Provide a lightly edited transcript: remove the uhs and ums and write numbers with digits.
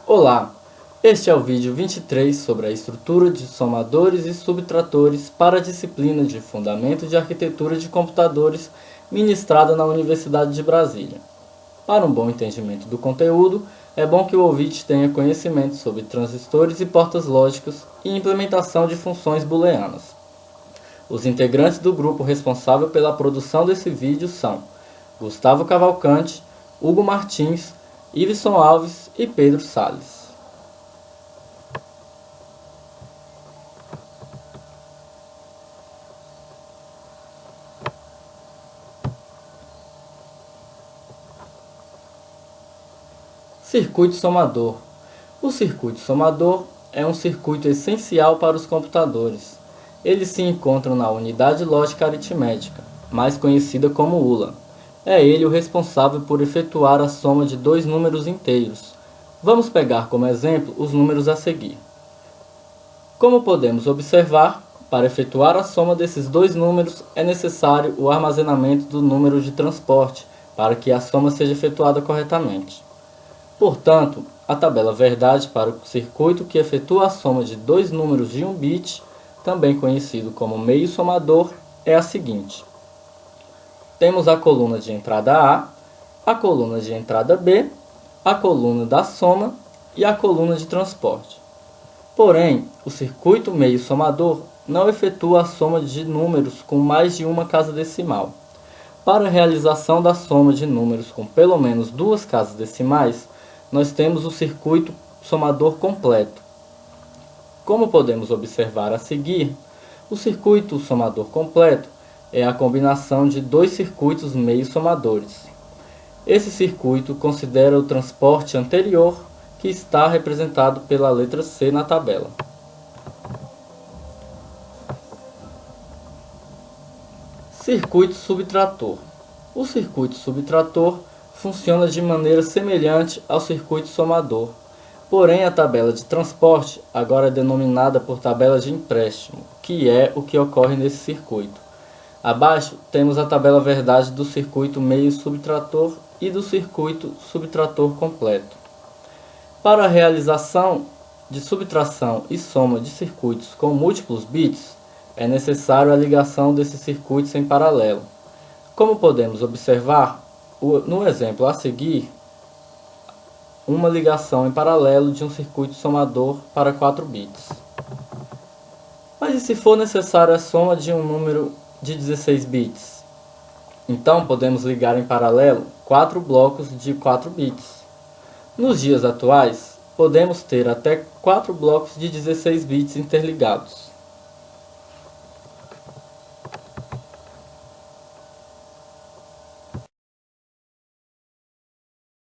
Olá, este é o vídeo 23 sobre a estrutura de somadores e subtratores para a disciplina de Fundamento de Arquitetura de Computadores ministrada na Universidade de Brasília. Para um bom entendimento do conteúdo, é bom que o ouvinte tenha conhecimento sobre transistores e portas lógicas e implementação de funções booleanas. Os integrantes do grupo responsável pela produção desse vídeo são Gustavo Cavalcante, Hugo Martins, Iveson Alves e Pedro Salles. Circuito somador. O circuito somador é um circuito essencial para os computadores. Eles se encontram na unidade lógica aritmética, mais conhecida como ULA. É ele o responsável por efetuar a soma de dois números inteiros. Vamos pegar como exemplo os números a seguir. Como podemos observar, para efetuar a soma desses dois números é necessário o armazenamento do número de transporte para que a soma seja efetuada corretamente. Portanto, a tabela verdade para o circuito que efetua a soma de dois números de 1 bit, também conhecido como meio somador, é a seguinte. Temos a coluna de entrada a coluna de entrada B, a coluna da soma e a coluna de transporte. Porém, o circuito meio somador não efetua a soma de números com mais de uma casa decimal. Para a realização da soma de números com pelo menos duas casas decimais, nós temos o circuito somador completo. Como podemos observar a seguir, o circuito somador completo é a combinação de dois circuitos meio somadores. Esse circuito considera o transporte anterior, que está representado pela letra C na tabela. Circuito subtrator. O circuito subtrator funciona de maneira semelhante ao circuito somador, porém a tabela de transporte agora é denominada por tabela de empréstimo, que é o que ocorre nesse circuito. Abaixo temos a tabela verdade do circuito meio subtrator e do circuito subtrator completo. Para a realização de subtração e soma de circuitos com múltiplos bits, é necessário a ligação desses circuitos em paralelo. Como podemos observar, no exemplo a seguir, uma ligação em paralelo de um circuito somador para 4 bits. Mas e se for necessária a soma de um número de 16 bits? Então podemos ligar em paralelo 4 blocos de 4 bits. Nos dias atuais, podemos ter até 4 blocos de 16 bits interligados.